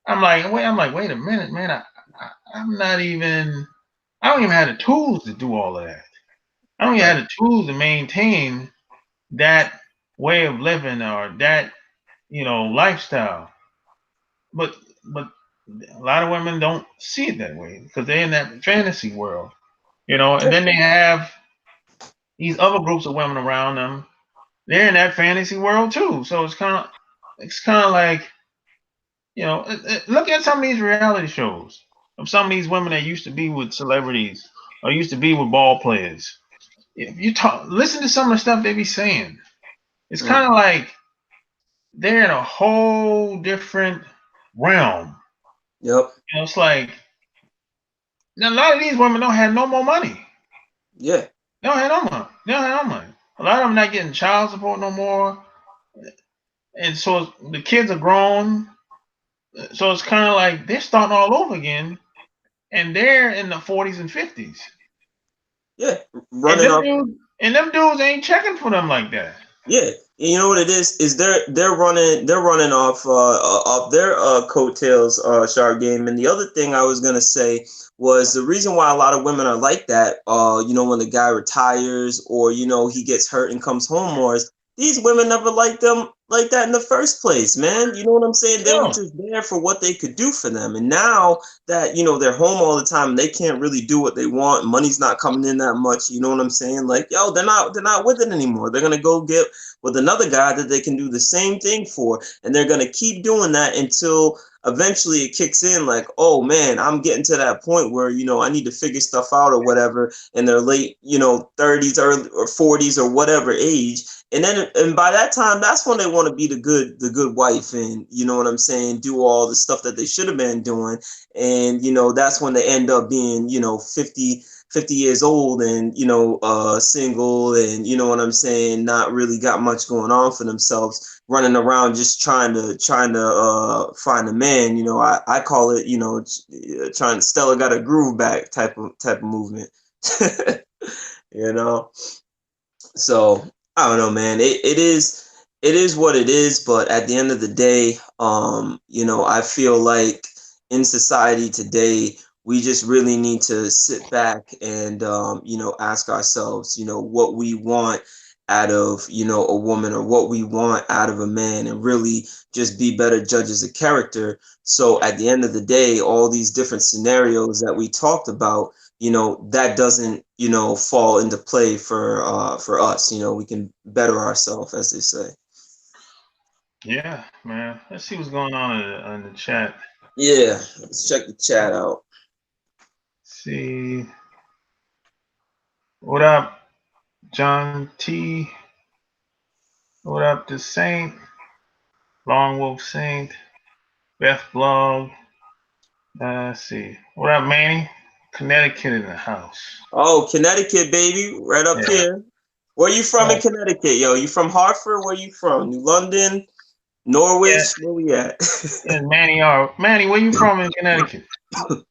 I'm like, wait a minute, man. I'm not even. I don't even have the tools to do all of that. I don't even right, have the tools to maintain that way of living or that lifestyle. But but a lot of women don't see it that way because they're in that fantasy world, you know. And then they have these other groups of women around them. They're in that fantasy world too. So it's kind of like look at some of these reality shows of some of these women that used to be with celebrities or used to be with ball players. If you listen to some of the stuff they be saying, it's mm, kind of like they're in a whole different realm. yep, You know, it's like now, a lot of these women don't have no more money. yeah, They don't have no money. They don't have no money. A lot of them not getting child support no more, and so the kids are grown. So it's kind of like they're starting all over again, and they're in the 40s and 50s, yeah, and running off. them dudes ain't checking for them like that. Yeah, and you know what it is they're running off their coattails, shark game. And the other thing I was gonna say was the reason why a lot of women are like that, you know, when the guy retires or you know he gets hurt and comes home more, is these women never liked them like that in the first place, man. You know what I'm saying? They were Yeah, just there for what they could do for them. And now that, you know, they're home all the time and they can't really do what they want, money's not coming in that much, you know what I'm saying? Like, yo, they're not with it anymore. They're gonna go get with another guy that they can do the same thing for, and they're going to keep doing that until eventually it kicks in, like, oh man, I'm getting to that point where, you know, I need to figure stuff out or whatever, in their late, you know, 30s or 40s or whatever age. And then and by that time, that's when they want to be the good wife, and you know what I'm saying, do all the stuff that they should have been doing. And you know, that's when they end up being, you know, 50 years old, and single, and you know what I'm saying, not really got much going on for themselves, running around just trying to find a man. You know, I call it, you know, trying to Stella got a groove back type of movement. You know, so I don't know, man. It is what it is, but at the end of the day, you know, I feel like in society today, we just really need to sit back and you know, ask ourselves, you know, what we want out of, you know, a woman, or what we want out of a man, and really just be better judges of character. So at the end of the day, all these different scenarios that we talked about, you know, that doesn't, you know, fall into play for us. You know, we can better ourselves, as they say. Yeah, man. Let's see what's going on in the chat. Yeah, let's check the chat out. See. What up, John T? What up, the Saint? Long Wolf Saint? Beth Blog? Let's see. What up, Manny? Connecticut in the house. Oh, Connecticut, baby, right up Yeah. here. Where you from in Connecticut, yo? You from Hartford? Where you from? New London, Norwich? Where we at? Yeah, Manny. Manny, where you from in Connecticut? Let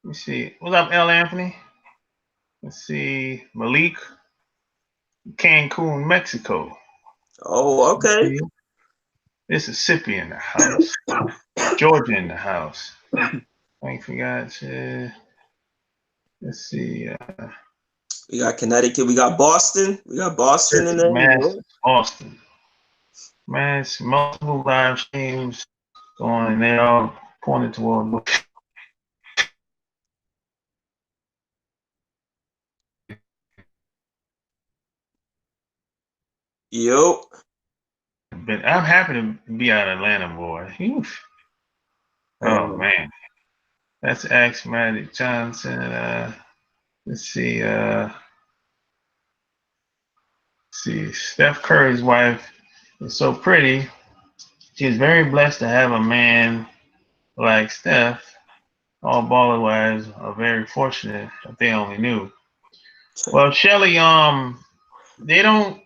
me see. What's up, L. Anthony? Let's see. Malik, Cancun, Mexico. Oh, okay. Mississippi in the house. Georgia in the house. I forgot. Let's see. We got Connecticut. We got Boston. We got Boston in there. Mass, Boston. Mass, multiple live streams going, and they all pointed toward. Yo. But I'm happy to be out of Atlanta, boy. Oof. Oh man, that's Axmatic Johnson. Let's see. See, Steph Curry's wife is so pretty. She's very blessed to have a man like Steph. All baller wives are very fortunate if they only knew. Well, Shelly, they don't.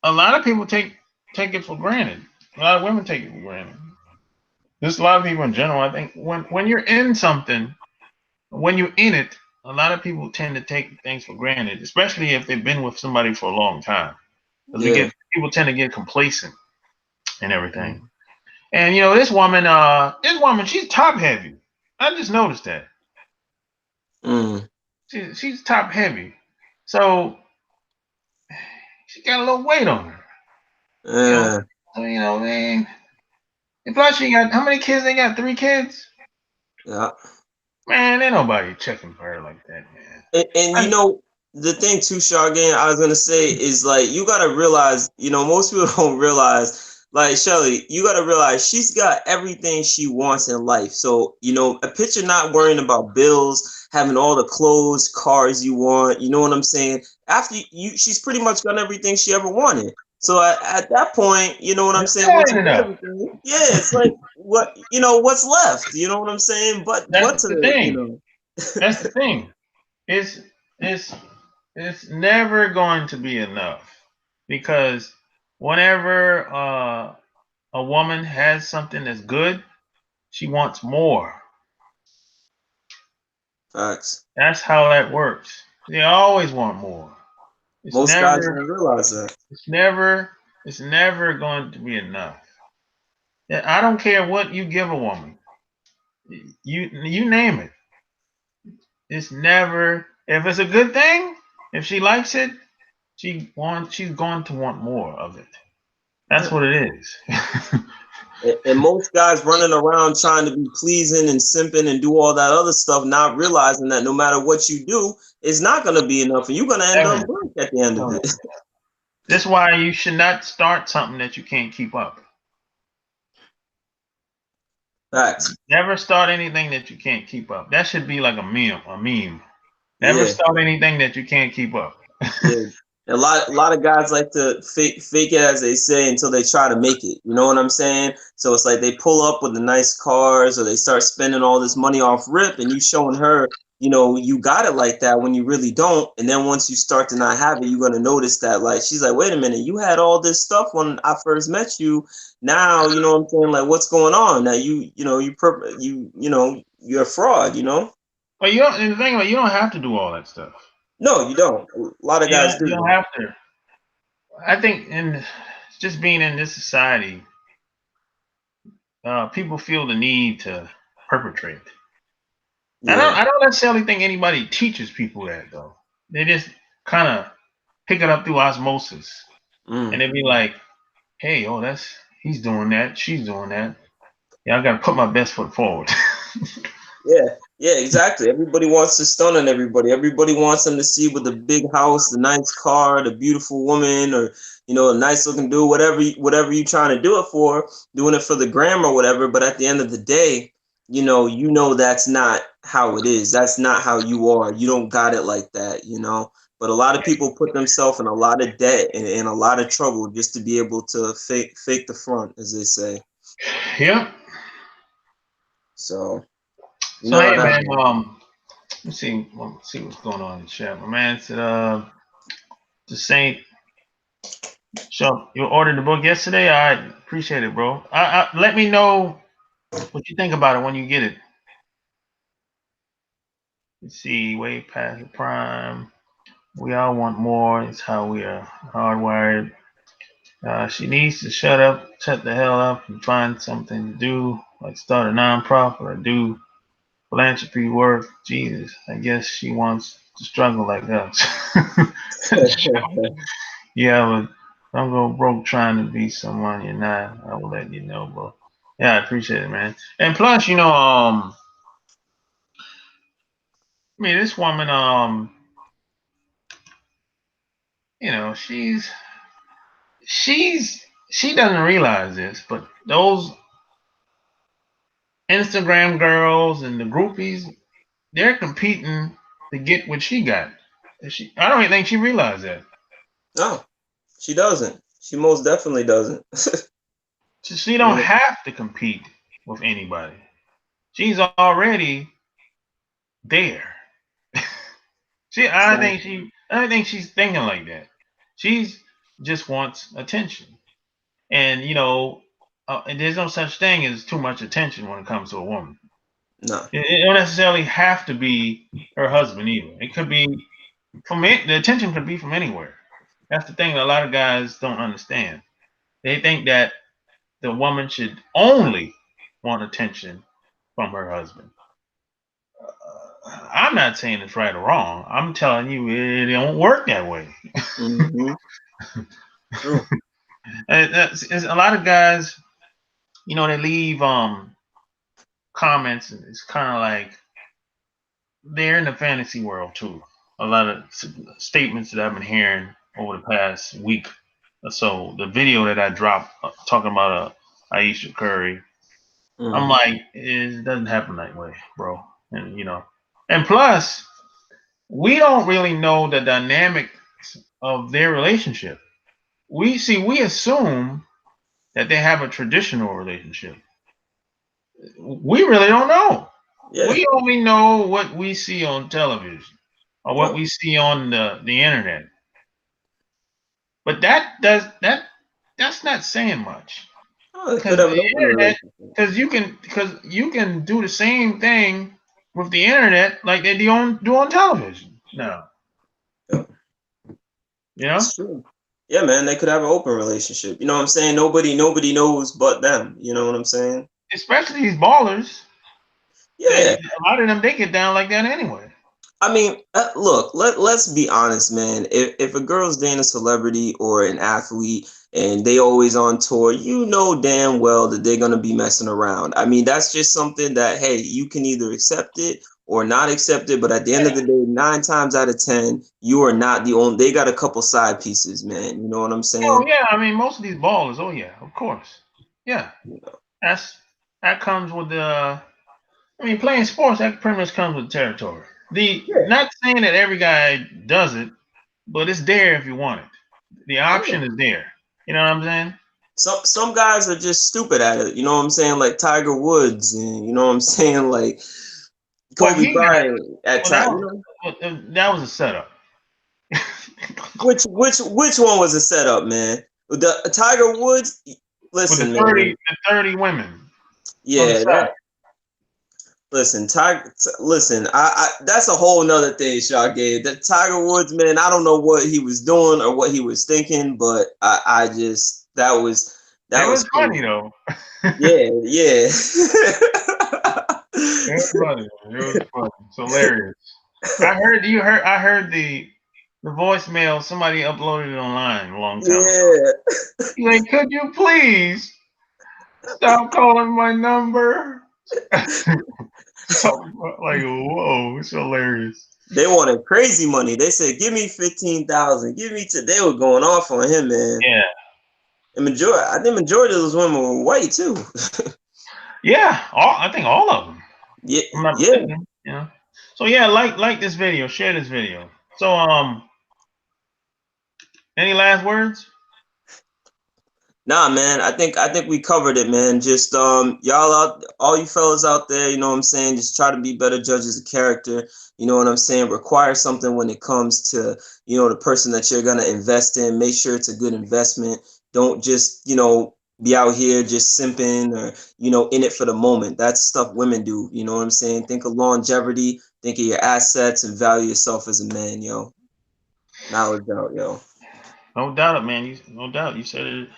A lot of people take it for granted. A lot of women take it for granted. Just a lot of people in general. I think when you're in something, when you're in it, a lot of people tend to take things for granted, especially if they've been with somebody for a long time. Because people tend to get complacent and everything. And you know, this woman, she's top heavy. I just noticed that. She's top heavy, so she got a little weight on her. You know, man. And plus, she got how many kids? They got 3 kids. Yeah. Man, ain't nobody checking for her like that, man. And you know, the thing too, Shargan, I was gonna say is like you gotta realize, you know, most people don't realize. Like Shelly, you gotta realize she's got everything she wants in life. So, you know, a picture not worrying about bills, having all the clothes, cars you want, you know what I'm saying? After she's pretty much got everything she ever wanted. So at that point, you know what I'm saying? Once you get everything, yeah, it's like what you know, what's left? You know what I'm saying? But that's the thing. You know. That's the thing. It's never going to be enough, because whenever a woman has something that's good, she wants more. Facts. That's how that works. They always want more. Most guys don't realize that. It's never going to be enough. I don't care what you give a woman. You name it. It's never, if it's a good thing, if she likes it, she's going to want more of it. That's what it is. And most guys running around trying to be pleasing and simping and do all that other stuff, not realizing that no matter what you do, it's not going to be enough, and you're going to end up broke at the end of it. That's why you should not start something that you can't keep up. Facts. Never start anything that you can't keep up. That should be like a meme. Never start anything that you can't keep up. Yeah. A lot of guys like to fake it, as they say, until they try to make it. You know what I'm saying? So it's like they pull up with the nice cars, or they start spending all this money off rip, and you showing her, you got it like that when you really don't. And then once you start to not have it, you're gonna notice that, like, she's like, wait a minute, you had all this stuff when I first met you. Now, you know what I'm saying? Like, what's going on? Now you're a fraud, But you don't. And the thing about, you don't have to do all that stuff. No, you don't. A lot of guys You don't do. have to. I think in just being in this society, people feel the need to perpetrate. Yeah. I don't necessarily think anybody teaches people that though. They just kind of pick it up through osmosis, and Mm. they be like, "Hey, oh, that's he's doing that, she's doing that. Yeah, I got to put my best foot forward." Yeah, yeah, exactly. Everybody wants to stun on everybody. Everybody wants them to see with the big house, the nice car, the beautiful woman, or a nice looking dude. Whatever you trying to do it for, doing it for the gram or whatever. But at the end of the day, that's not how it is. That's not how you are. You don't got it like that. But a lot of people put themselves in a lot of debt and a lot of trouble just to be able to fake the front, as they say. Yep. So So no, hey, no. man. Let's see what's going on in the chat. My man said, the Saint. So you ordered the book yesterday. I appreciate it, bro. Let me know what you think about it when you get it. Let's see, way past the prime. We all want more. It's how we are hardwired. She needs to shut the hell up, and find something to do, like start a nonprofit or do philanthropy work. Jesus, I guess she wants to struggle like us. Yeah, but don't go broke trying to be someone you're not. I will let you know, bro. Yeah, I appreciate it, man. And plus, I mean, this woman, she doesn't realize this, but those Instagram girls and the groupies, they're competing to get what she got. I don't even think she realized that. No, she doesn't. She most definitely doesn't. She don't have to compete with anybody. She's already there. Exactly. I don't think she's thinking like that. She's just wants attention, and and there's no such thing as too much attention when it comes to a woman. No. It don't necessarily have to be her husband either. It could be from it. The attention could be from anywhere. That's the thing that a lot of guys don't understand. They think that the woman should only want attention from her husband. I'm not saying it's right or wrong. I'm telling you it don't work that way. Mm-hmm. True. And it's a lot of guys, they leave comments, and it's kind of like they're in the fantasy world too. A lot of statements that I've been hearing over the past week or so. The video that I dropped talking about Aisha Curry, I'm Mm-hmm. like, it doesn't happen that way, bro. And and plus, we don't really know the dynamic of their relationship. We assume that they have a traditional relationship. We really don't know. Yeah. We only know what we see on television or what Yep. we see on the internet. But that's not saying much, Oh, they could because have an the open internet relationship. because you can do the same thing with the internet like they do on television now. Yep. You know, It's true. Yeah, man, they could have an open relationship. You know what I'm saying? Nobody knows but them. You know what I'm saying? especially these ballers. Yeah. A lot of them they get down like that anyway. I mean, look, let's be honest, man. If a girl's dating a celebrity or an athlete and they always on tour, you know damn well that they're gonna be messing around. I mean, that's just something that, hey, you can either accept it or not accept it. But at the end of the day, 9 times out of 10, you are not the only. They got a couple side pieces, man. You know what I'm Oh saying? yeah, I mean most of these ballers. Oh yeah, of course. Yeah, that's that comes with the. I mean, playing sports that pretty much comes with the territory. The Yeah, not saying that every guy does it, but it's there if you want it. The yeah. option is there. You know what I'm saying? Some guys are just stupid at it. You know what I'm saying? Like Tiger Woods, and you know what I'm saying? Like Well, Kobe Bryant at well, time. You know, that was a setup. which one was a setup, man? The Tiger Woods. With the Listen, 30, man. the 30 women on the Yeah, side. listen, listen. That's a whole nother thing, Shaw gave. That Tiger Woods, man. I don't know what he was doing or what he was thinking, but I just that It was was funny crazy. though. Yeah, yeah. It was funny. It was funny. It's hilarious. I heard the voicemail. Somebody uploaded it online a long time ago. Yeah. He's like, could you please stop calling my number? So, like, whoa, it's hilarious. They wanted crazy money. They said, "Give me 15,000. Give me to." They were going off on him, man. Yeah. And I think majority of those women were white too. Yeah. I think all of them. Yeah, I'm not yeah. mistaken. Yeah. So yeah, like this video, share this video. So any last words? Nah, man. I think we covered it, man. Just y'all out, all you fellas out there. You know what I'm saying? Just try to be better judges of character. You know what I'm saying? Require something when it comes to the person that you're gonna invest in. Make sure it's a good investment. Don't just be out here just simping or in it for the moment. That's stuff women do. You know what I'm saying? Think of longevity. Think of your assets and value yourself as a man, yo. Knowledge out, yo. No doubt, man. No doubt. You said it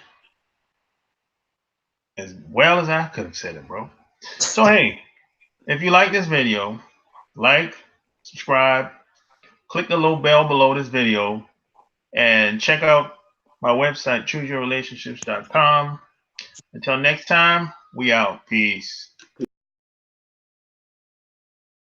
as well as I could have said it, bro. So hey, if you like this video, like, subscribe, click the little bell below this video, and check out my website, chooseyourrelationships.com. Until next time, we out. Peace.